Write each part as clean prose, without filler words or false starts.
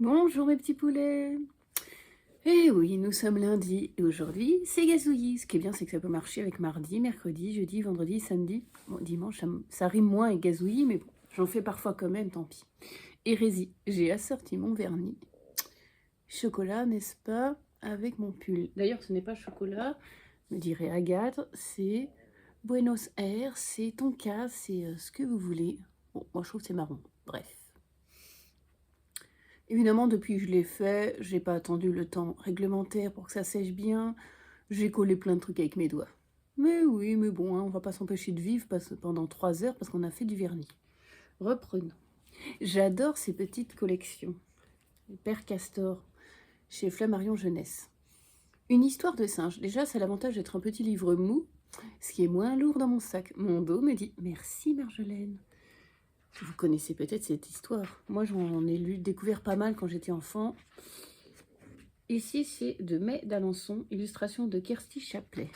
Bonjour mes petits poulets. Eh oui, nous sommes lundi et aujourd'hui c'est gazouillis. Ce qui est bien, c'est que ça peut marcher avec mardi, mercredi, jeudi, vendredi, samedi. Bon, dimanche, ça rime moins avec gazouillis, mais bon, j'en fais parfois quand même, tant pis. Hérésie, j'ai assorti mon vernis. Chocolat, n'est-ce pas, avec mon pull. D'ailleurs, ce n'est pas chocolat, me dirait Agathe, c'est Buenos Aires, c'est tonka, c'est ce que vous voulez. Bon, moi je trouve que c'est marron. Bref. Évidemment, depuis que je l'ai fait, j'ai pas attendu le temps réglementaire pour que ça sèche bien. J'ai collé plein de trucs avec mes doigts. Mais oui, mais bon, hein, on va pas s'empêcher de vivre pendant 3 heures parce qu'on a fait du vernis. Reprenons. J'adore ces petites collections. Père Castor, chez Flammarion Jeunesse. Une histoire de singe. Déjà, c'est l'avantage d'être un petit livre mou, ce qui est moins lourd dans mon sac. Mon dos me dit « Merci Marjolaine ». Vous connaissez peut-être cette histoire. Moi, j'en ai découvert pas mal quand j'étais enfant. Ici, c'est de Mai d'Alençon, illustration de Kirsty Chaplet.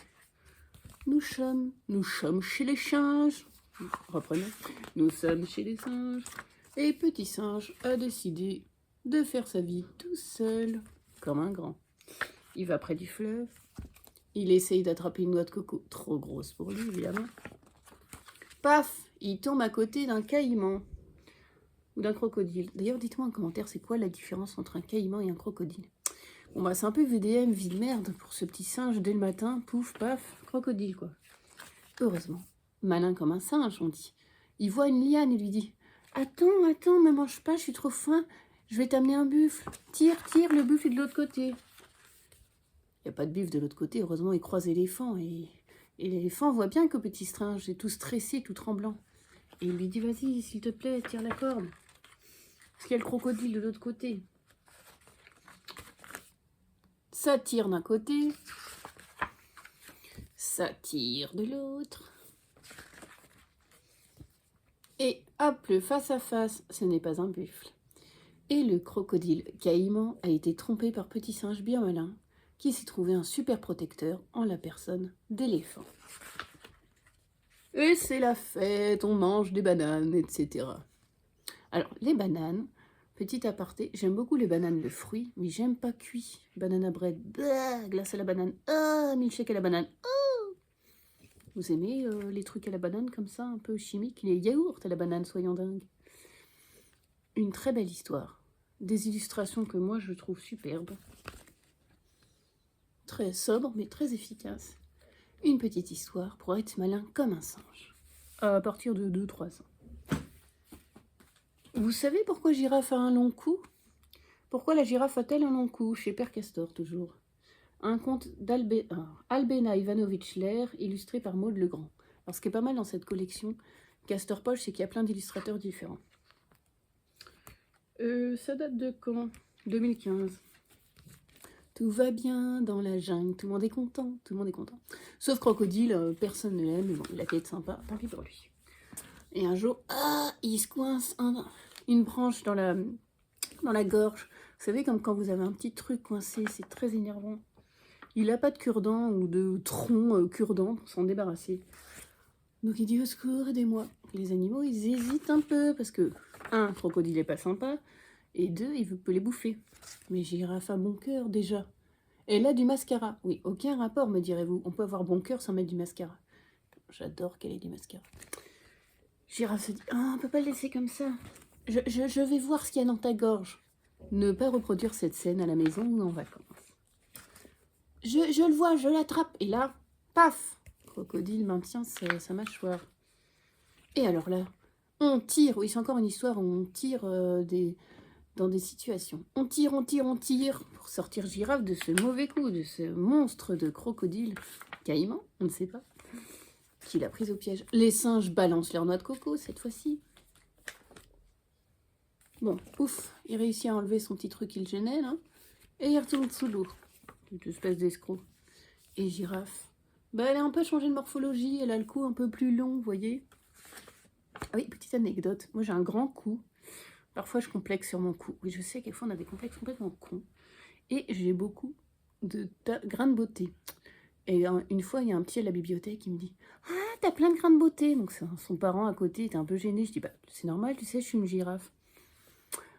Nous sommes chez les singes. Reprenons. Nous sommes chez les singes. Et Petit Singe a décidé de faire sa vie tout seul, comme un grand. Il va près du fleuve. Il essaye d'attraper une noix de coco, trop grosse pour lui, évidemment. Paf, il tombe à côté d'un caïman. Ou d'un crocodile. D'ailleurs, dites-moi en commentaire, c'est quoi la différence entre un caïman et un crocodile? Bon bah c'est un peu VDM, vie de merde pour ce petit singe dès le matin, pouf, paf, crocodile quoi. Heureusement, malin comme un singe on dit. Il voit une liane et lui dit « Attends, me mange pas, je suis trop faim, je vais t'amener un buffle. Tire, le buffle est de l'autre côté. » Il n'y a pas de buffle de l'autre côté, heureusement il croise l'éléphant et l'éléphant voit bien que petit singe est tout stressé, tout tremblant. Et il lui dit « Vas-y, s'il te plaît, tire la corde. » Parce qu'il y a le crocodile de l'autre côté. Ça tire d'un côté, ça tire de l'autre. Et hop, le face à face, ce n'est pas un buffle. Et le crocodile caïman a été trompé par Petit Singe bien malin, qui s'est trouvé un super protecteur en la personne d'éléphant. Et c'est la fête, on mange des bananes, etc. Alors, les bananes, petit aparté, j'aime beaucoup les bananes de fruits, mais j'aime pas cuit. Banana bread, glace à la banane, milkshake à la banane, Vous aimez les trucs à la banane comme ça, un peu chimiques? Les yaourts à la banane, soyons dingues. Une très belle histoire. Des illustrations que moi je trouve superbes. Très sobre mais très efficace. Une petite histoire pour être malin comme un singe. À partir de 2-3 ans. Vous savez pourquoi Girafe a un long cou? Pourquoi la girafe a-t-elle un long cou? Chez Père Castor toujours. Un conte d'Albena Ivanovitch Lair, illustré par Maud Legrand. Alors ce qui est pas mal dans cette collection Castor Poche, c'est qu'il y a plein d'illustrateurs différents. Ça date de quand? 2015. Tout va bien dans la jungle, tout le monde est content, Sauf Crocodile, personne ne l'aime, mais bon, il a qu'à être sympa, tant pis pour lui. Et un jour, il se coince une branche dans la gorge. Vous savez, comme quand vous avez un petit truc coincé, c'est très énervant. Il n'a pas de cure-dent ou de tronc cure-dent pour s'en débarrasser. Donc il dit « Au secours, aidez-moi ». Les animaux, ils hésitent un peu parce que, 1, Crocodile est pas sympa, et 2, il peut les bouffer. Mais Girafe a bon cœur déjà. Elle a du mascara. Oui, aucun rapport, me direz-vous. On peut avoir bon cœur sans mettre du mascara. J'adore qu'elle ait du mascara. Girafe se dit « on peut pas le laisser comme ça. Je vais voir ce qu'il y a dans ta gorge. » Ne pas reproduire cette scène à la maison ou en vacances. Je le vois, je l'attrape. Et là, paf, Crocodile maintient sa mâchoire. Et alors là, on tire. Oui, c'est encore une histoire où on tire dans des situations. On tire pour sortir Girafe de ce mauvais coup, de ce monstre de crocodile. Caïman, on ne sait pas, qui l'a prise au piège. Les singes balancent leur noix de coco cette fois-ci. Bon, ouf, il réussit à enlever son petit truc qui le gênait, là. Et il retourne sous l'eau. Toute espèce d'escroc. Et Girafe, elle a un peu changé de morphologie, elle a le cou un peu plus long, vous voyez. Ah oui, petite anecdote, moi j'ai un grand cou. Parfois je complexe sur mon cou. Oui, je sais qu'des fois on a des complexes complètement cons. Et j'ai beaucoup de grains de beauté. Et une fois, il y a un petit à la bibliothèque qui me dit « Ah, t'as plein de grains de beauté !» Donc son parent à côté était un peu gêné. Je dis « Bah, c'est normal, tu sais, je suis une girafe. »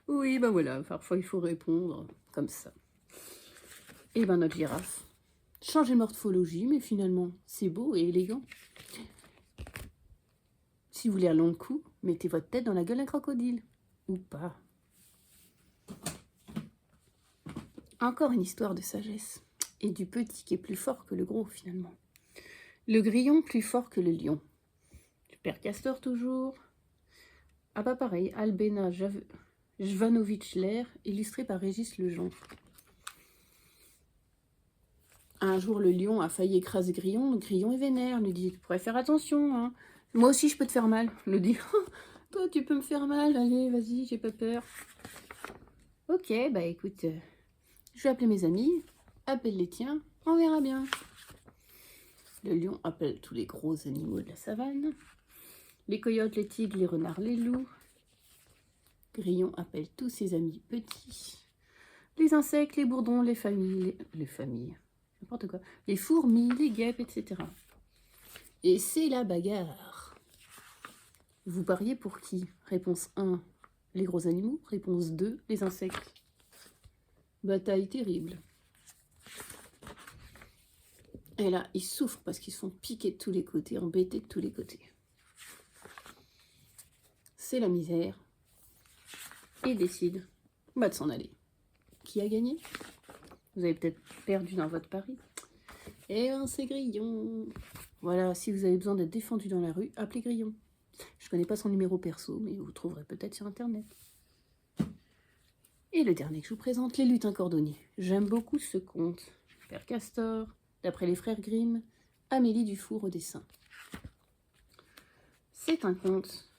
Oui, ben voilà, parfois il faut répondre comme ça. Et ben notre girafe. Changer de morphologie, mais finalement, c'est beau et élégant. Si vous voulez un long coup, mettez votre tête dans la gueule d'un crocodile. Ou pas. Encore une histoire de sagesse. Et du petit qui est plus fort que le gros, finalement. Le grillon plus fort que le lion. Père Castor, toujours. Ah bah pareil, Albena Jvanovic-Lair, illustré par Régis Lejean. Un jour, le lion a failli écraser Grillon. Le Grillon est vénère, lui dit « Tu pourrais faire attention, hein. Moi aussi, je peux te faire mal. » Le dit « Toi, tu peux me faire mal. Allez, vas-y, j'ai pas peur. » Ok, bah écoute, je vais appeler mes amis. Appelle les tiens, on verra bien. Le lion appelle tous les gros animaux de la savane. Les coyotes, les tigres, les renards, les loups. Grillon appelle tous ses amis petits. Les insectes, les bourdons, les familles, n'importe quoi. Les fourmis, les guêpes, etc. Et c'est la bagarre. Vous pariez pour qui? Réponse 1, les gros animaux. Réponse 2, les insectes. Bataille terrible. Et là, ils souffrent parce qu'ils se font piquer de tous les côtés, embêtés de tous les côtés. C'est la misère. Et ils décident de s'en aller. Qui a gagné? Vous avez peut-être perdu dans votre pari. Eh ben, c'est Grillon. Voilà, si vous avez besoin d'être défendu dans la rue, appelez Grillon. Je connais pas son numéro perso, mais vous le trouverez peut-être sur Internet. Et le dernier que je vous présente, les lutins cordonniers. J'aime beaucoup ce conte. Père Castor, d'après les frères Grimm, Amélie Dufour au dessin. C'est un conte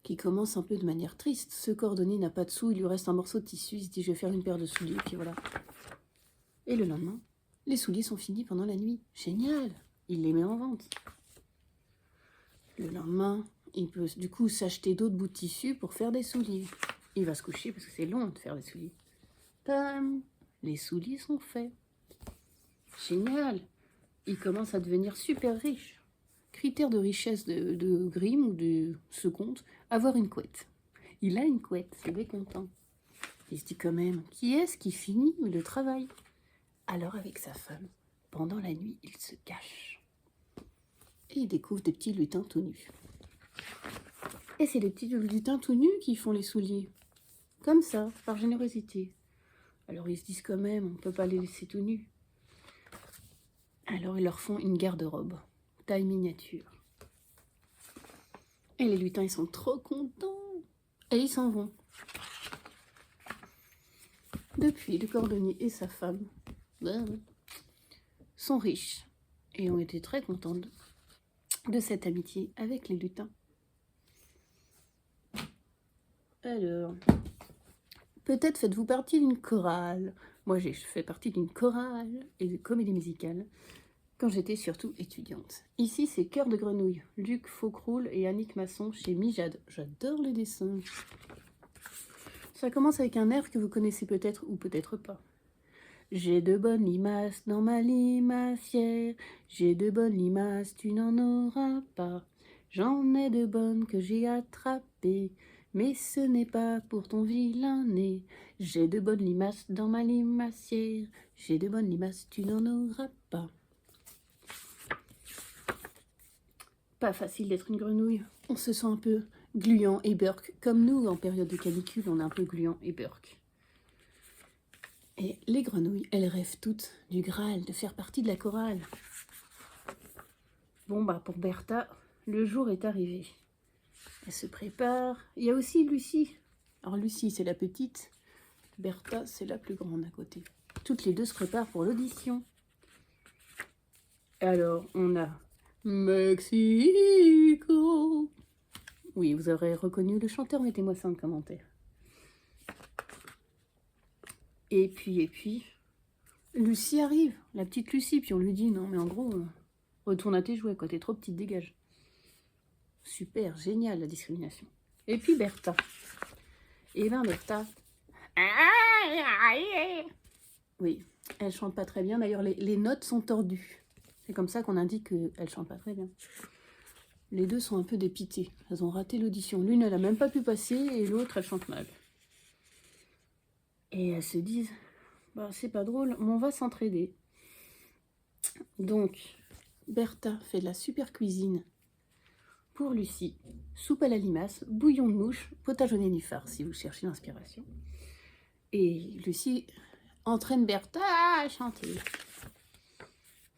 qui commence un peu de manière triste. Ce cordonnier n'a pas de sous, il lui reste un morceau de tissu, il se dit je vais faire une paire de souliers, puis voilà. Et le lendemain, les souliers sont finis pendant la nuit. Génial! Il les met en vente. Le lendemain, il peut du coup s'acheter d'autres bouts de tissu pour faire des souliers. Il va se coucher parce que c'est long de faire des souliers. Tam! Les souliers sont faits. Génial! Il commence à devenir super riche. Critère de richesse de Grimm ou de ce conte, avoir une couette. Il a une couette, il est content. Il se dit quand même, qui est-ce qui finit le travail? Alors avec sa femme, pendant la nuit, il se cache. Et il découvre des petits lutins tout nus. Et c'est les petits lutins tout nus qui font les souliers. Comme ça, par générosité. Alors ils se disent quand même, on ne peut pas les laisser tout nus. Alors ils leur font une garde-robe, taille miniature. Et les lutins, ils sont trop contents. Et ils s'en vont. Depuis, le cordonnier et sa femme sont riches et ont été très contents de cette amitié avec les lutins. Alors, peut-être faites-vous partie d'une chorale. Moi, j'ai fait partie d'une chorale et de comédie musicale quand j'étais surtout étudiante. Ici, c'est Cœur de grenouille, Luc Faucroul et Annick Masson chez Mijade. J'adore les dessins. Ça commence avec un air que vous connaissez peut-être ou peut-être pas. J'ai de bonnes limaces dans ma limacière, j'ai de bonnes limaces, tu n'en auras pas. J'en ai de bonnes que j'ai attrapées, mais ce n'est pas pour ton vilain nez. J'ai de bonnes limaces dans ma limacière, j'ai de bonnes limaces, tu n'en auras pas. Pas facile d'être une grenouille, on se sent un peu gluant et burk, comme nous en période de canicule, on est un peu gluant et burk. Et les grenouilles, elles rêvent toutes du Graal, de faire partie de la chorale. Bon, bah pour Bertha, le jour est arrivé. Elle se prépare. Il y a aussi Lucie. Alors Lucie, c'est la petite. Bertha, c'est la plus grande à côté. Toutes les deux se préparent pour l'audition. Alors, on a Mexico. Oui, vous aurez reconnu le chanteur, mettez-moi ça en commentaire. Et puis, Lucie arrive, la petite Lucie, puis on lui dit, non mais en gros, retourne à tes jouets, quoi, t'es trop petite, dégage. Super, génial la discrimination. Et puis Bertha. Et ben Bertha, oui, elle chante pas très bien, d'ailleurs les notes sont tordues. C'est comme ça qu'on indique qu'elle chante pas très bien. Les deux sont un peu dépitées. Elles ont raté l'audition. L'une, elle a même pas pu passer et l'autre, elle chante mal. Et elles se disent, bah, c'est pas drôle, mais on va s'entraider. Donc, Bertha fait de la super cuisine pour Lucie. Soupe à la limace, bouillon de mouche, potage au nénuphar, si vous cherchez l'inspiration. Et Lucie entraîne Bertha à chanter.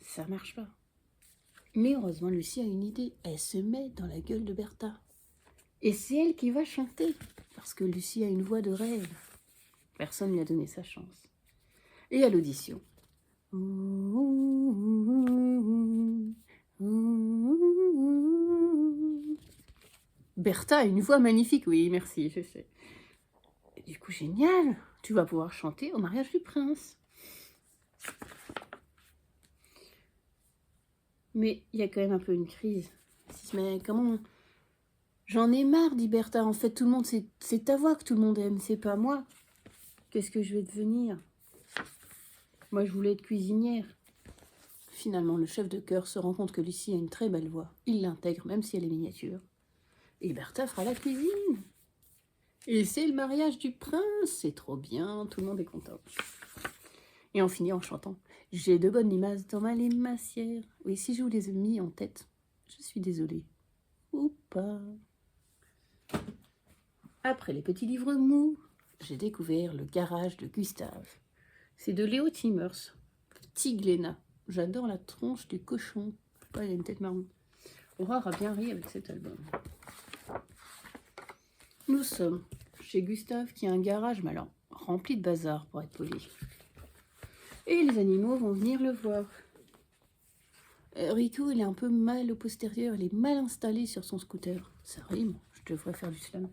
Ça marche pas. Mais heureusement, Lucie a une idée. Elle se met dans la gueule de Bertha. Et c'est elle qui va chanter. Parce que Lucie a une voix de rêve. Personne ne lui a donné sa chance. Et à l'audition. Bertha a une voix magnifique. Oui, merci, je sais. Et du coup, génial. Tu vas pouvoir chanter au mariage du prince. Mais il y a quand même un peu une crise. Mais comment... J'en ai marre, dit Bertha. En fait, tout le monde, c'est ta voix que tout le monde aime, c'est pas moi. Qu'est-ce que je vais devenir? Moi, je voulais être cuisinière. Finalement, le chef de chœur se rend compte que Lucie a une très belle voix. Il l'intègre, même si elle est miniature. Et Bertha fera la cuisine. Et c'est le mariage du prince. C'est trop bien, tout le monde est content. Et on finit en chantant. J'ai de bonnes limaces dans ma limacière. Oui, si je vous les ai mis en tête, je suis désolée. Ou pas. Après les petits livres mous, j'ai découvert le garage de Gustave. C'est de Léo Timmers. Petit Glénat. J'adore la tronche du cochon. Je sais pas, il a une tête marron. Aurore a bien ri avec cet album. Nous sommes chez Gustave qui a un garage, mais alors rempli de bazar pour être poli. Et les animaux vont venir le voir. Rico, il est un peu mal au postérieur, il est mal installé sur son scooter. Ça rime, je devrais faire du slam.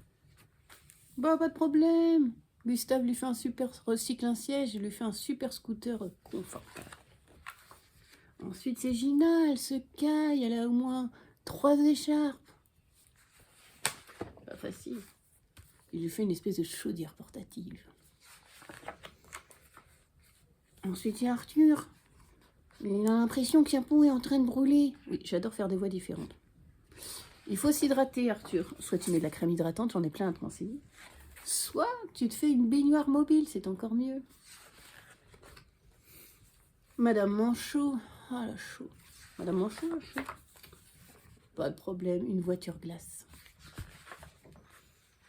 Bah, pas de problème. Gustave lui fait un super recycle un siège et lui fait un super scooter confortable. Ensuite, c'est Gina, elle se caille, elle a au moins 3 écharpes. Pas facile. Il lui fait une espèce de chaudière portative. Ensuite, il y a Arthur. Il a l'impression que sa peau est en train de brûler. Oui, j'adore faire des voix différentes. Il faut s'hydrater, Arthur. Soit tu mets de la crème hydratante, j'en ai plein à te conseiller. Soit tu te fais une baignoire mobile, c'est encore mieux. Madame Manchot. Ah, la chaud. Madame Manchot, la chaud. Pas de problème, une voiture glace.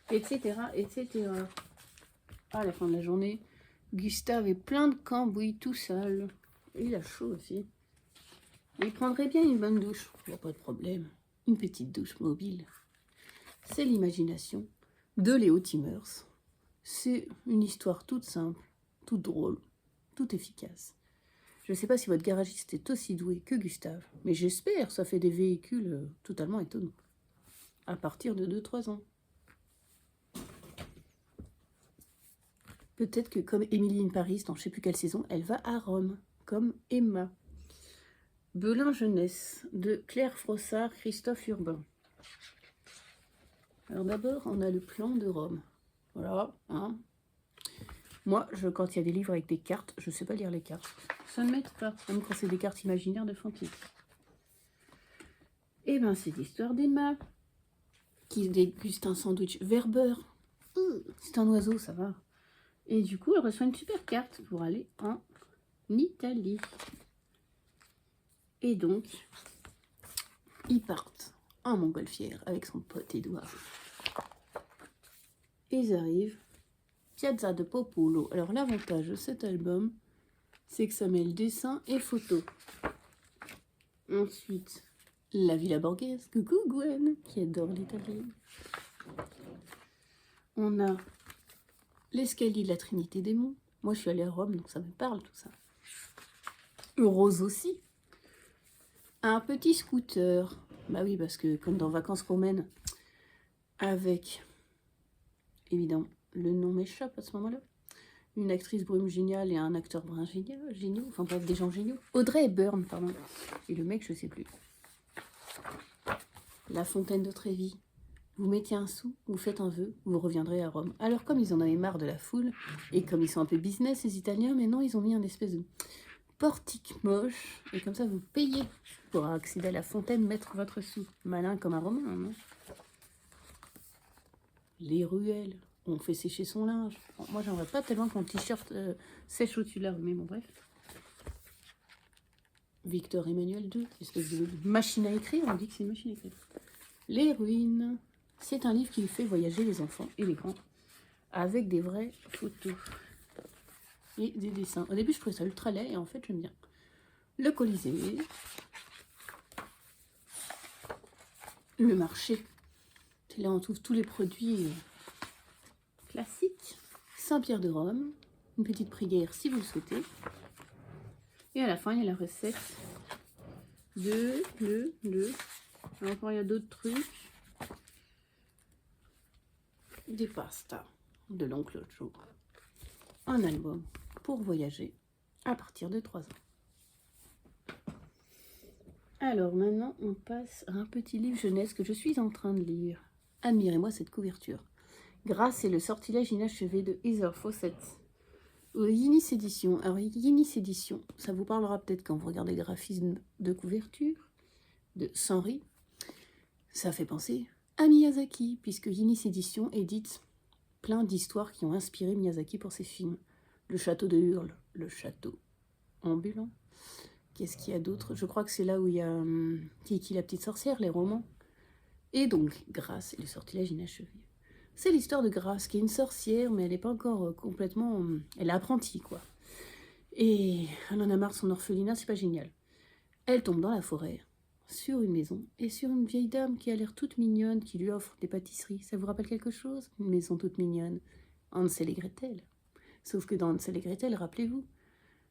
Etc, etc. À la fin de la journée, Gustave est plein de cambouis tout seul. Et il a chaud aussi. Il prendrait bien une bonne douche. Il n'y a pas de problème. Une petite douche mobile. C'est l'imagination de Léo Timmers. C'est une histoire toute simple, toute drôle, toute efficace. Je ne sais pas si votre garagiste est aussi doué que Gustave, mais j'espère, ça fait des véhicules totalement étonnants. À partir de 2-3 ans. Peut-être que comme Émilie in Paris, dans je ne sais plus quelle saison, elle va à Rome, comme Emma. Belin Jeunesse, de Claire Frossard, Christophe Urbain. Alors d'abord, on a le plan de Rome. Voilà, hein. Moi, quand il y a des livres avec des cartes, je ne sais pas lire les cartes. Ça ne m'aide pas, même quand c'est des cartes imaginaires de fantaisie. Et bien, c'est l'histoire d'Emma, qui déguste un sandwich Werber. C'est un oiseau, ça va. Et du coup, elle reçoit une super carte pour aller en Italie. Et donc, ils partent en montgolfière avec son pote Édouard. Et ils arrivent Piazza de Popolo. Alors l'avantage de cet album, c'est que ça mêle dessin et photo. Ensuite, la Villa Borghese. Coucou Gwen, qui adore l'Italie. On a l'escalier de la Trinité des Monts. Moi, je suis allée à Rome, donc ça me parle tout ça. Rose aussi. Un petit scooter. Bah oui, parce que comme dans Vacances romaines, avec, évidemment, le nom m'échappe à ce moment-là. Une actrice brume géniale et un acteur brun géniaux. Enfin bref, des gens géniaux. Audrey Hepburn, pardon. Et le mec, je sais plus. La fontaine de Trévi. Vous mettez un sou, vous faites un vœu, vous reviendrez à Rome. Alors comme ils en avaient marre de la foule, et comme ils sont un peu business les Italiens, maintenant ils ont mis un espèce de portique moche, et comme ça vous payez pour accéder à la fontaine, mettre votre sou. Malin comme un romain, non? Les ruelles. On fait sécher son linge. Bon, moi, j'aimerais pas tellement que mon t-shirt sèche au-dessus de la rue, mais bon, bref. Victor Emmanuel II, espèce de machine à écrire, on dit que c'est une machine à écrire. Les ruines. C'est un livre qui fait voyager les enfants et les grands avec des vraies photos et des dessins. Au début, je trouvais ça ultra laid et en fait, j'aime bien. Le Colisée. Le marché. Là, on trouve tous les produits classiques. Saint-Pierre de Rome. Une petite prière si vous le souhaitez. Et à la fin, il y a la recette de encore, il y a d'autres trucs. Des pastas de l'oncle Joe. Un album pour voyager à partir de 3 ans. Alors maintenant, on passe à un petit livre jeunesse que je suis en train de lire. Admirez-moi cette couverture. Grâce et le sortilège inachevé de Heather Fawcett. Yinis Édition. Alors Yinis Édition, ça vous parlera peut-être quand vous regardez le graphisme de couverture de Sanri. Ça fait penser à Miyazaki, puisque Yinis Édition édite plein d'histoires qui ont inspiré Miyazaki pour ses films. Le château de Hurle, le château ambulant. Qu'est-ce qu'il y a d'autre? Je crois que c'est là où il y a Kiki la petite sorcière, les romans. Et donc, Grâce et le sortilège inachevé. C'est l'histoire de Grâce, qui est une sorcière, mais elle n'est pas encore complètement... Elle est apprentie, quoi. Et elle en a marre de son orphelinat, c'est pas génial. Elle tombe dans la forêt, sur une maison, et sur une vieille dame qui a l'air toute mignonne, qui lui offre des pâtisseries. Ça vous rappelle quelque chose? Une maison toute mignonne. Hansel et Gretel. Sauf que dans Hansel et Gretel, rappelez-vous,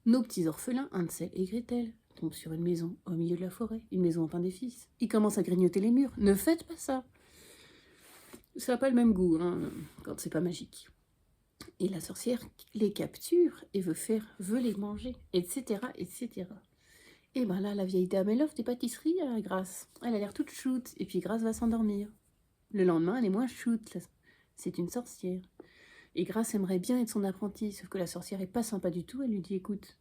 nos petits orphelins, Hansel et Gretel, tombent sur une maison au milieu de la forêt, une maison en pain des fils. Ils commencent à grignoter les murs. Ne faites pas ça! Ça n'a pas le même goût, hein, quand c'est pas magique. Et la sorcière les capture et veut les manger, etc., etc. Et ben là, la vieille dame, elle offre des pâtisseries à Grâce. Elle a l'air toute shoot, et puis Grâce va s'endormir. Le lendemain, elle est moins shoot, c'est une sorcière. Et Grâce aimerait bien être son apprentie, sauf que la sorcière est pas sympa du tout. Elle lui dit, écoute,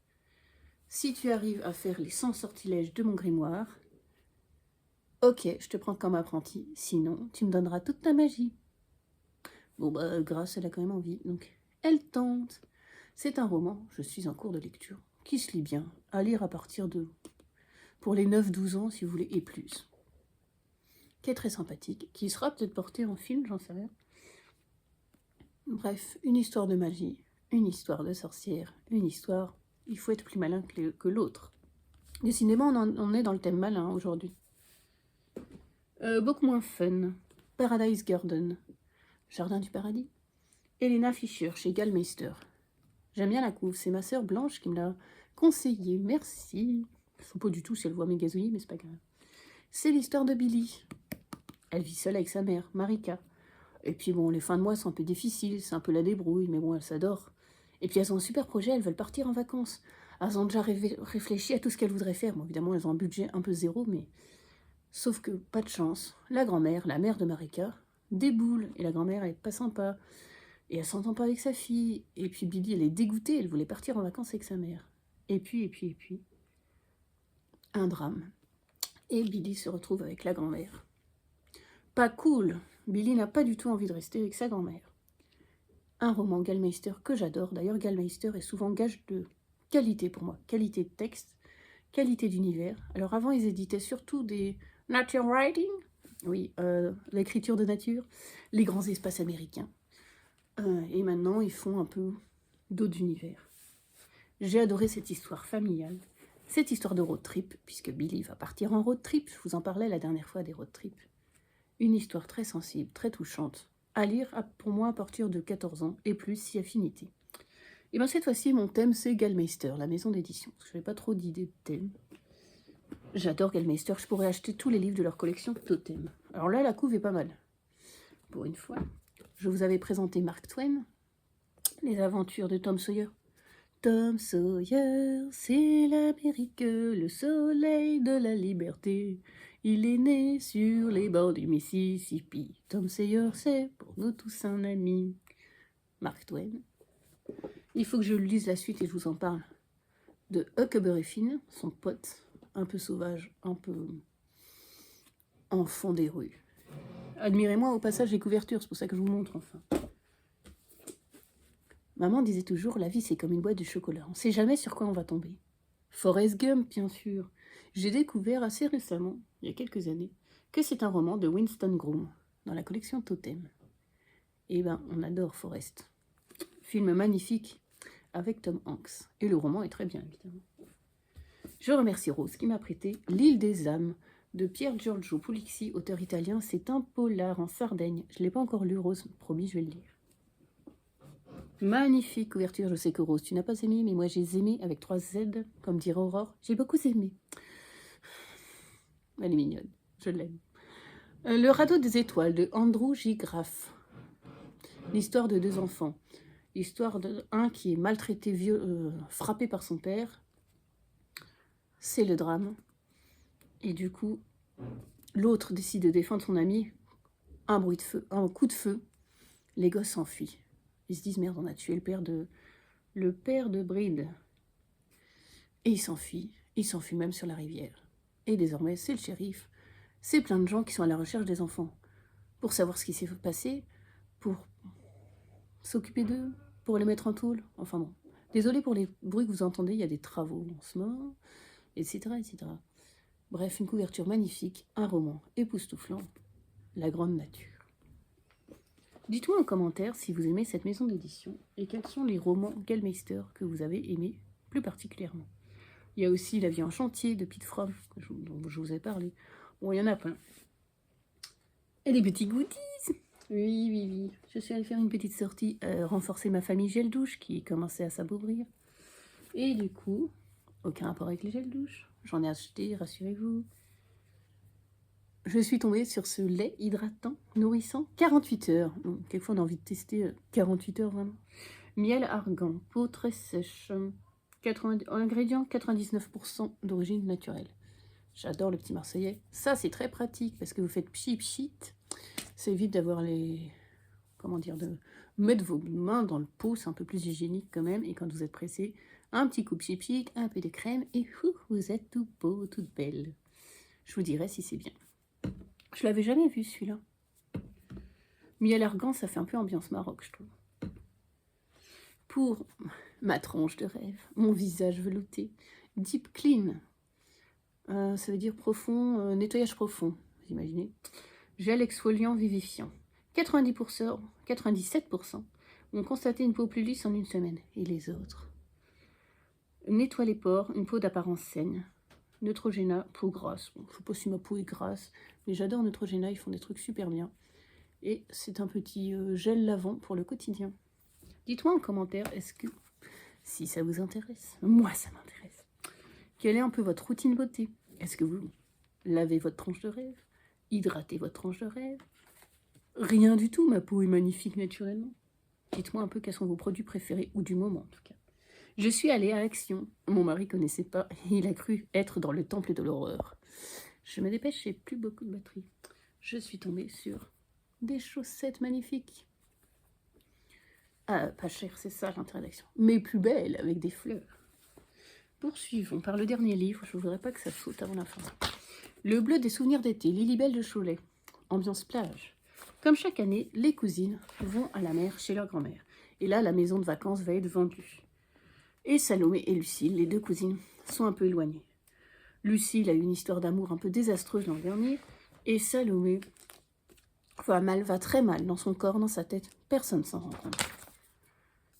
si tu arrives à faire les 100 sortilèges de mon grimoire, ok, je te prends comme apprenti, sinon tu me donneras toute ta magie. Bon bah, Grâce, elle a quand même envie, donc elle tente. C'est un roman, je suis en cours de lecture, qui se lit bien, à lire à partir de... pour les 9-12 ans, si vous voulez, et plus. Qui est très sympathique, qui sera peut-être porté en film, j'en sais rien. Bref, une histoire de magie, une histoire de sorcière, une histoire... Il faut être plus malin que l'autre. Décidément, on est dans le thème malin aujourd'hui. Beaucoup moins fun. Paradise Garden. Jardin du paradis. Elena Fischer, chez Gallmeister. J'aime bien la couve, c'est ma sœur Blanche qui me l'a conseillé. Merci. Je ne sais pas du tout si elle voit mes gazouillis, mais c'est pas grave. C'est l'histoire de Billy. Elle vit seule avec sa mère, Marika. Et puis bon, les fins de mois sont un peu difficiles, c'est un peu la débrouille, mais bon, elle s'adore. Et puis elles ont un super projet, elles veulent partir en vacances. Elles ont déjà réfléchi à tout ce qu'elles voudraient faire. Bon, évidemment, elles ont un budget un peu zéro, mais... Sauf que, pas de chance, la grand-mère, la mère de Marika, déboule. Et la grand-mère, elle est pas sympa. Et elle s'entend pas avec sa fille. Et puis Billy, elle est dégoûtée, elle voulait partir en vacances avec sa mère. Et puis, un drame. Et Billy se retrouve avec la grand-mère. Pas cool. Billy n'a pas du tout envie de rester avec sa grand-mère. Un roman Gallmeister que j'adore. D'ailleurs, Gallmeister est souvent gage de qualité pour moi. Qualité de texte, qualité d'univers. Alors avant, ils éditaient surtout des nature writing. Oui, l'écriture de nature. Les grands espaces américains. Et maintenant, ils font un peu d'autres univers. J'ai adoré cette histoire familiale. Cette histoire de road trip, puisque Billy va partir en road trip. Je vous en parlais la dernière fois des road trips. Une histoire très sensible, très touchante. À lire, pour moi, à partir de 14 ans, et plus, si affinité. Et bien cette fois-ci, mon thème, c'est Gallmeister, la maison d'édition. Je n'avais pas trop d'idées de thème. J'adore Gallmeister, je pourrais acheter tous les livres de leur collection Totem. Alors là, la couve est pas mal. Pour une fois. Je vous avais présenté Mark Twain, les aventures de Tom Sawyer. Tom Sawyer, c'est l'Amérique, le soleil de la liberté. Il est né sur les bords du Mississippi. Tom Sawyer, c'est pour nous tous un ami. Mark Twain. Il faut que je lise la suite et je vous en parle. De Huckleberry Finn, son pote, un peu sauvage, un peu enfant des rues. Admirez-moi au passage les couvertures, c'est pour ça que je vous montre enfin. Maman disait toujours, la vie c'est comme une boîte de chocolat, on sait jamais sur quoi on va tomber. Forrest Gump, bien sûr. J'ai découvert assez récemment, il y a quelques années, que c'est un roman de Winston Groom, dans la collection Totem. Eh ben, on adore Forrest. Film magnifique avec Tom Hanks. Et le roman est très bien, évidemment. Je remercie Rose qui m'a prêté L'île des âmes de Pier Giorgio Puglisi, auteur italien. C'est un polar en Sardaigne. Je ne l'ai pas encore lu, Rose. Promis, je vais le lire. Magnifique couverture. Je sais que Rose, tu n'as pas aimé, mais moi j'ai aimé avec 3 Z, comme dirait Aurore. J'ai beaucoup aimé. Elle est mignonne. Je l'aime. Le radeau des étoiles de Andrew J. Graff. L'histoire de 2 enfants. L'histoire d'un qui est maltraité, frappé par son père. C'est le drame. Et du coup, l'autre décide de défendre son ami. Un bruit de feu, un coup de feu. Les gosses s'enfuient. Ils se disent, merde, on a tué le père de Bride. Et il s'enfuit. Il s'enfuit même sur la rivière. Et désormais, c'est le shérif. C'est plein de gens qui sont à la recherche des enfants. Pour savoir ce qui s'est passé, pour s'occuper d'eux, pour les mettre en tôle. Enfin bon. Désolé pour les bruits que vous entendez, il y a des travaux en ce moment, etc., etc. Bref, une couverture magnifique, un roman époustouflant, la grande nature. Dites-moi en commentaire si vous aimez cette maison d'édition et quels sont les romans Gellmeister que vous avez aimés plus particulièrement. Il y a aussi La vie en chantier de Pete Fromm, dont je vous ai parlé. Bon, il y en a plein. Et des petits goodies. Oui, oui, oui. Je suis allée faire une petite sortie, renforcer ma famille gel douche qui commençait à s'abouvrir. Et du coup, aucun rapport avec les gels douche. J'en ai acheté, rassurez-vous. Je suis tombée sur ce lait hydratant, nourrissant, 48 heures. Donc, quelquefois, on a envie de tester 48 heures, vraiment. Miel argan, peau très sèche. Ingrédients 99% d'origine naturelle. J'adore le petit marseillais. Ça, c'est très pratique parce que vous faites pchit pchit. Ça évite d'avoir les... Comment dire, de mettre vos mains dans le pot, c'est un peu plus hygiénique quand même. Et quand vous êtes pressé, un petit coup pchit pchit, un peu de crème et vous êtes tout beau, toute belle. Je vous dirai si c'est bien. Je l'avais jamais vu celui-là. Miel argan, ça fait un peu ambiance Maroc, je trouve. Pour ma tranche de rêve, mon visage velouté, Deep Clean. Ça veut dire profond, nettoyage profond, vous imaginez. Gel exfoliant vivifiant. 90%, 97% ont constaté une peau plus lisse en 1 semaine. Et les autres? Nettoie les pores, une peau d'apparence saine. Neutrogena, peau grasse. Bon, je ne sais pas si ma peau est grasse, mais j'adore Neutrogena, ils font des trucs super bien. Et c'est un petit gel lavant pour le quotidien. Dites-moi en commentaire, est-ce que, si ça vous intéresse, moi ça m'intéresse, quelle est un peu votre routine beauté? Est-ce que vous lavez votre tranche de rêve? Hydratez votre tranche de rêve? Rien du tout, ma peau est magnifique naturellement. Dites-moi un peu quels sont vos produits préférés, ou du moment en tout cas. Je suis allée à Action. Mon mari connaissait pas, il a cru être dans le temple de l'horreur. Je me dépêche, j'ai plus beaucoup de batterie. Je suis tombée sur des chaussettes magnifiques. Ah, pas cher, c'est ça l'intérêt d'Action. Mais plus belles, avec des fleurs. Poursuivons par le dernier livre, je ne voudrais pas que ça saute avant la fin. Le bleu des souvenirs d'été, Lilibelle de Cholet. Ambiance plage. Comme chaque année, les cousines vont à la mer chez leur grand-mère. Et là, la maison de vacances va être vendue. Et Salomé et Lucille, les 2 cousines, sont un peu éloignées. Lucille a eu une histoire d'amour un peu désastreuse l'an dernier. Et Salomé va très mal dans son corps, dans sa tête. Personne s'en rend compte.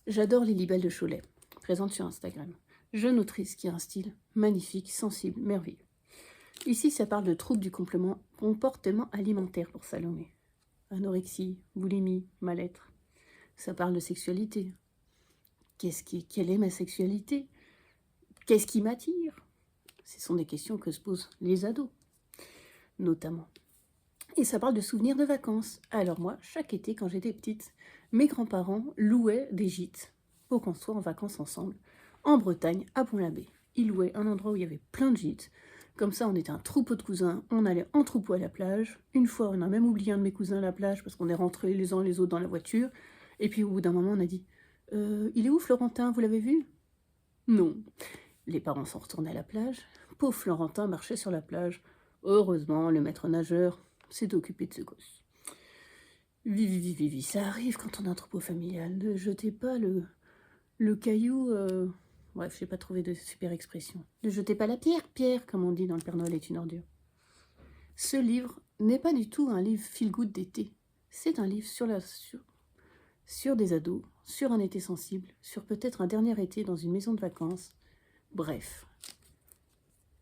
J'adore Lilibelle de Cholet, présente sur Instagram. Jeune autrice qui a un style magnifique, sensible, merveilleux. Ici, ça parle de troubles du comportement alimentaire pour Salomé. Anorexie, boulimie, mal-être. Ça parle de sexualité. Quelle est ma sexualité? Qu'est-ce qui m'attire? Ce sont des questions que se posent les ados, notamment. Et ça parle de souvenirs de vacances. Alors moi, chaque été, quand j'étais petite, mes grands-parents louaient des gîtes pour qu'on soit en vacances ensemble, en Bretagne, à Pont-l'Abbé. Ils louaient un endroit où il y avait plein de gîtes. Comme ça, on était un troupeau de cousins, on allait en troupeau à la plage. Une fois, on a même oublié un de mes cousins à la plage parce qu'on est rentrés les uns les autres dans la voiture. Et puis au bout d'un moment, on a dit « Il est où Florentin? Vous l'avez vu ?» Non. Les parents sont retournés à la plage pauvre Florentin marchait sur la plage. Heureusement, le maître nageur s'est occupé de ce gosse. Vivi, vivi, vivi, ça arrive quand on a un troupeau familial. Ne jetez pas le caillou... Bref, j'ai pas trouvé de super expression. Ne jetez pas la pierre, Pierre, comme on dit dans Le Père Noël est une ordure. Ce livre n'est pas du tout un livre feel-good d'été. C'est un livre sur des ados, sur un été sensible, sur peut-être un dernier été dans une maison de vacances. Bref,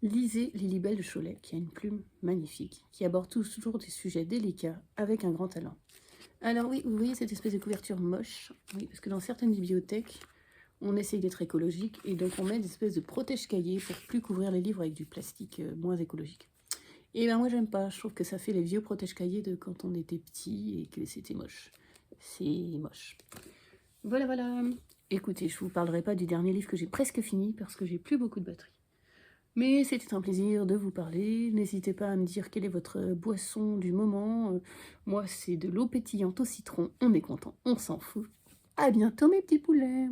lisez Lilibelle de Cholet, qui a une plume magnifique, qui aborde toujours des sujets délicats avec un grand talent. Alors oui, vous voyez cette espèce de couverture moche, oui, parce que dans certaines bibliothèques, on essaye d'être écologique, et donc on met des espèces de protège-cahiers pour plus couvrir les livres avec du plastique moins écologique. Et ben moi j'aime pas, je trouve que ça fait les vieux protège-cahiers de quand on était petit et que c'était moche. C'est moche. Voilà, voilà. Écoutez, je vous parlerai pas du dernier livre que j'ai presque fini parce que j'ai plus beaucoup de batterie. Mais c'était un plaisir de vous parler. N'hésitez pas à me dire quelle est votre boisson du moment. Moi, c'est de l'eau pétillante au citron. On est content, on s'en fout. À bientôt mes petits poulets.